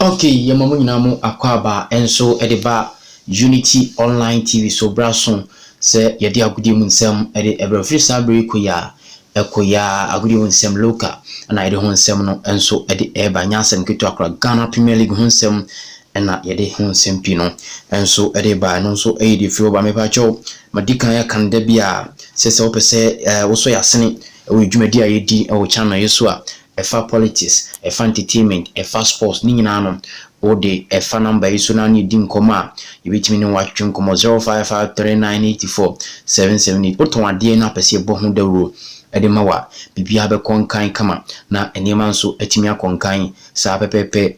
Okay, yamamu nyinamu akwaba enso edeba Unity Online TV so braso se yedi agudi mu nsem ede ebrefri sabri koya agudi mu nsem local na yede ho nsem no enso ede eba nyasem keto akra Ghana Premier League ho nsem na yede ho nsem pi no enso ede ba no so eyedi fi oba mepa cho madika ya kanda bia se opese wo so yasene wo dwumadi ayedi wo channel yeso a efa politics, efa entertainment, efa sports, ni nyina no ode efa number iso na ni di nkoma yebetimi ne watwe nkoma 0553984778 oton ade na pese bo ho dawro ede mawa bibia be konkan kama na enema nso atimi akonkan sa pepepe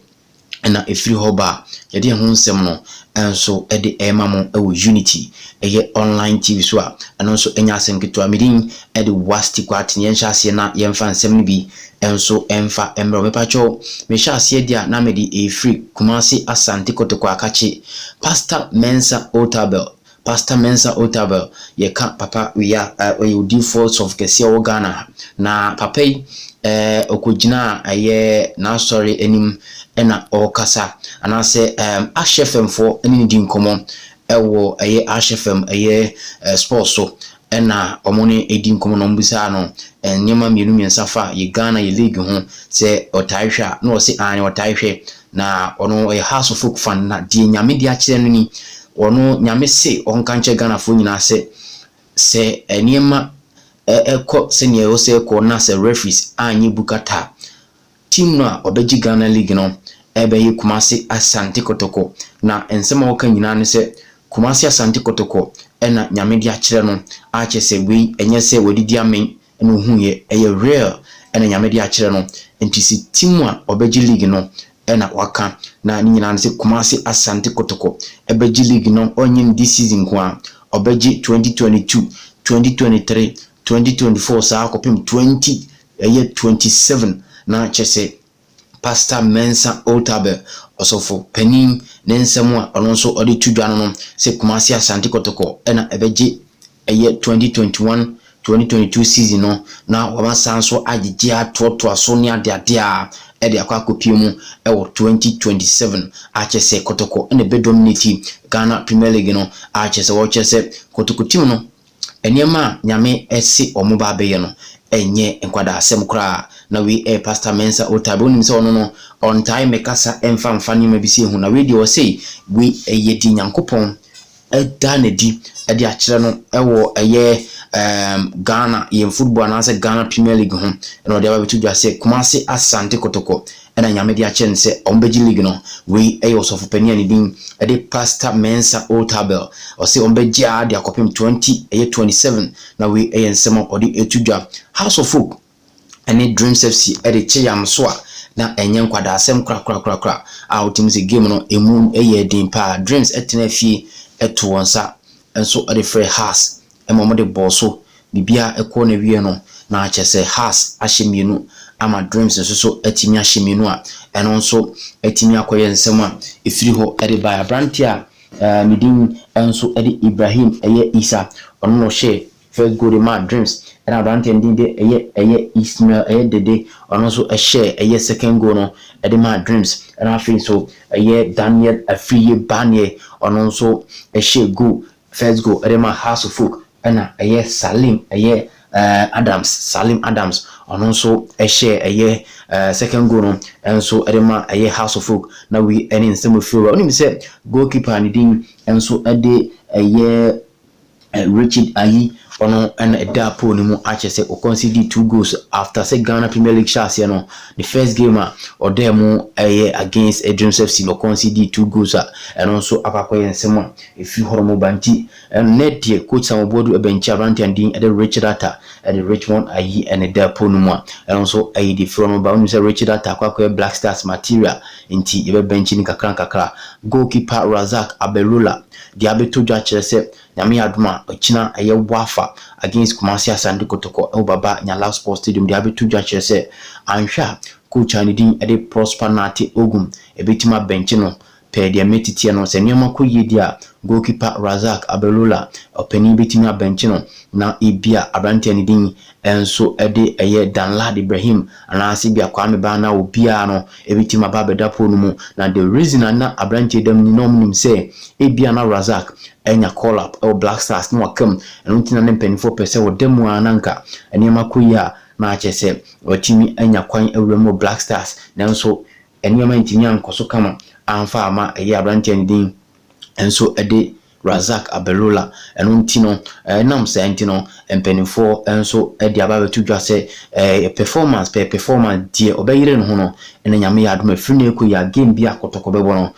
na efiri hoba yede ho nsem no enso ede emamo ewo Unity eye online TV so a enso enya asenketo amidin ede wasti kwat ne yenhase na yemfa nsem ni bi enso emfa emro mepacho mehase dia na medi efiri Kumasi Asante Kotoko akachi Pastor Mensa Otabel ye ka papa we are we defaults of kese o Ghana na papa okojina aye na sorry enim ena okasa anase HFM for eni di nkomo ewo aye HFM aye sports so ena omoni edi nkomo no mbisa no nyema mienu miensafa ye Ghana ye league ho se otaihwa no se ani otaihwe na ono House of Folk fan na die nyame di akire no ni ono nyame se onkanche Ghana fo nyina se eniema eko senior o se ko na se referees anyi bukata team no obeji Ghana league no ebe yi Kumasi Asante Kotoko na ensema oka nyina ne se Kumasi Asante Kotoko ena nyame di akire no ache se we enye se wedidi amen eno huye eye real ena nyame di akire no ntisi team a obeji league no ena waka na nyina ne se Kumasi Asante Kotoko ebeji league no onyin this season kwa obeji 2022 2023 2024 sa akopim 2027 na chese Pastor Mensa Otabel osofo penin nensemu a onso odi tudwa no se Kumasi Asante Kotoko ena ebeji 2021 2022 season no na wabasanso agije atoto aso ne ade a ede akwakopiemu ewo 2027 achese Kotoko ene be dominate Ghana Premier League no achese wo chese Kotoko team no eniema nyame esi omuba beye no enye enkwada asem kra na we Pastor Mensa Otabel nim se ono no on time mekasa emfa ni mabisi hu na we di o say we yedi nyankopon edanedi ede akire no ewo eye Ghana yen football na se Ghana Premier League ho no de ba betudwa se Kumasi Asante Kotoko ena nyame di achen se ombeji league no we osofu penia ni din ede Pastor Mensa Otabel o se ombeji ade akopim 2027 na we ensema odi etudwa House of Folk ene Dreams FC ede cheyam so a na enye nkwada asem kra a otim se game no emu din pa Dreams etena fie eto wonsa enso ade free House emomo de boso bibia ekọ na wie no na achese House ahyemienu ama Dreams so atimi ahyemienu a eno nso atimi akoye nsem a efiri ho ede ba branti a midin enso ede Ibrahim eye Isa ono no she first goal ma Dreams and branti ending de eye Ismail eye Dede ono so a share eye second goal no ede ma Dreams and afin so eye Daniel Afriye Banye ono so a share goal first goal ede ma House of Folk ena eye Salim Adams ono so a share eye second goal no enso edema eye House of Folk na we any nsemo feel oni mi say goalkeeper ni din enso ade eye Richard Ayi ono and edapo ni mu achese o concede 2 goals after say Ghana Premier League chance no the first game or demo against Dreams FC no concede 2 goals and also apakoye nsema if you horomo banti and net ye coach Samobodu ebenchi avanti and din Richard Atta and the Richmond Ayi and edapo no mu and also ayi the from ba say Richard Atta apakoye Black Stars material inti ebe benchi ni kakra goalkeeper Razak Abelula the abeto jwa chese nyame aduma ochina aye wafa against Kumasi Asante Kotoko baba Nyala Sports Stadium de abetu dwa chese anhwa coach ani din ede Prosper Nate Ogum ebetima bench no pe de metiti no se nneema kɔ yedi a goalkeeper Razak Abelula opani betimi abenchi no na ibia abrante ne din enso ede eye Danlad Ibrahim anase bia Kwame Bana obia no ebetimi aba bedapo no mu na the reason na abrante dem ni no nim say ebia na Razak enya call up o Black Stars no wakam eno ntina ne mpanifo pese wo demu ananka nneema kɔ yi a na achese watimi enya kwan ewremo Black Stars nanso nneema ntimi ankoso kama amfa ama eye abrante ne din enso ede Razak Abelula eno ntino nam se ntino mpanifo enso ede aba betu dwa se performance die obeyire no ho no ene nyame ya adom afiri na ekɔ ya game bi akotoko bebo no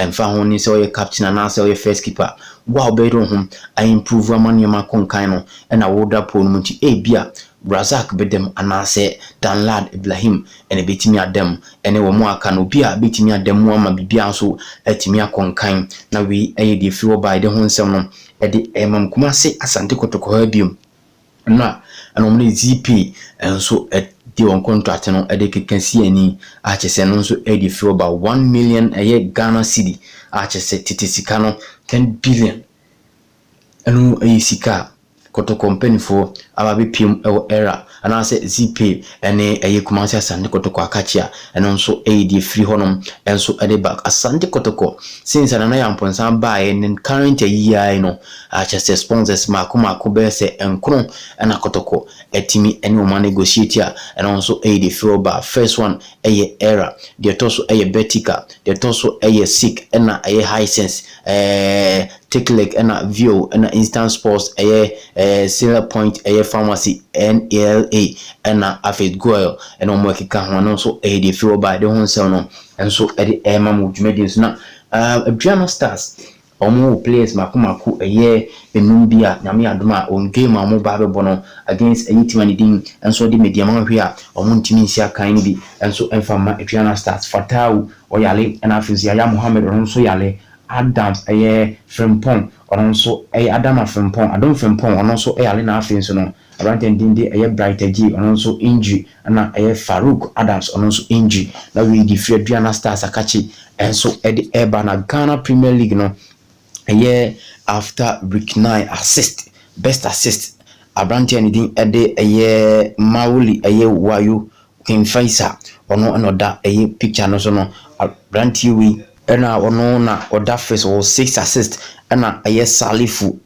mfa ho ni se oye captain na se oye first keeper wa obeyire ho I improve amanyema konkan no ena woda po no nti bia Razak bedem anase Danlad Ibrahim ene betimi adem ene wo mu aka no bia betimi adem mu ama bibia so atimi akonkan na we de fiwo by de ho nsem no ede emam Kumasi Asante Kotoko ha biom na anomne ZP enso de on contract no ede kekansi ani achese no nso ede fiwo by 1 million Ghana cedi achese titisika no 10 billion eno sika Kotoko company for ababe pim era anase ZP ene Kumasi Asante Kotoko akachia eno nso de free honom enso ede back Asante Kotoko since anana yamponsa ba en current year no achese sponsors mako be se enkron na Kotoko etimi ene o ma negotiate a eno nso de free ba first one era de toso Betika de toso Sick na Hisense take leg na View na Instant Sports Sailor Point Pharmacy NLA na Afet Goil and on working ho so de feel by the hon sell no and so edi mamu dwumedins na Adriana Stars omo players makumaku enum bia nyame adoma on game amu ba be bono against team and din and so the media man hwe a omo ntimi nsia kan ni bi and so enfama Adriana Stars Fatau oyale na afisia ya Mohammed on so yale Adams Frimpong on so Adam Frimpong Adam Frimpong on so yale na afenso no Abrante Dinde Brighter G on so injury na Farouk Adams on so injury na we di Adriana Stars akachi and so edi eba na Ghana Premier League no after week 9 best assist Abrante Dinde edi Mauli Wayu Kimfaisa ono anoda picture no so no Abrante we ena ono na oda first or 6 assists ena Salifu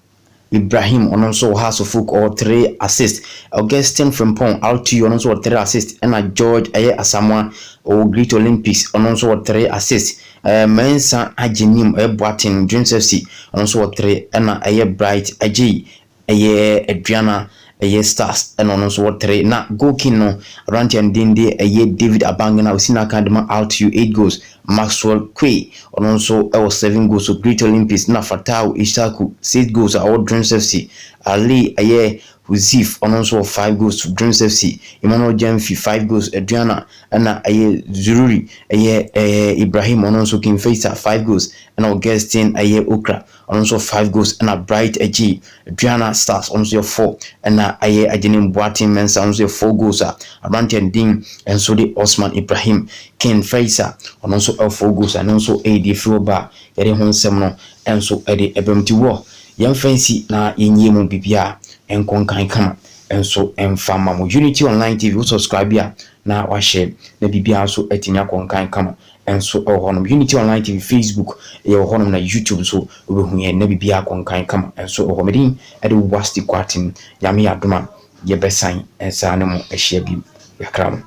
Ibrahim ono so has Fuk or 3 assists Augustine Frimpong Altu ono so 3 assists ena George Asamoah or Great Olympics ono so 3 assists Mensa Ajenim Boatin Dreams FC ono so 3 ena Bright Aji Adriana Stars and on so 3 na goalkeeper no Ranti and Dinde David Abangana Usina Kadima Altu 8 goals Maxwell Kwe on so 7 goals so Great Olympics na Fatau Ishaku 6 goals our Dreams FC Ali Huzif on so 5 goals to Dreams FC Emmanuel Jamfi 5 goals Adriana and Zururi Ibrahim on so King Faisa 5 goals and Augustine Okra on so 5 goals and Bright Aji Adriana Stars on so 4 and Ajenim Boatin Mensa on so 4 goals Abrante and Ding and so the Osman Ibrahim Ken Faisa on so 4 goals and also AD Froba yede hon semno and so ede ebemti wo yam fancy na yenye mu bibia enkonkan kama and so enfama mo Unity Online TV subscribe ya na wa share na bibia so etinya konkan kama and so honum Unity Online TV Facebook honum na YouTube so obehu ye na bibia konkan kama and so homedin ede wasti kwatin yame adoma ye besan ensa ne mo ehia bi yakram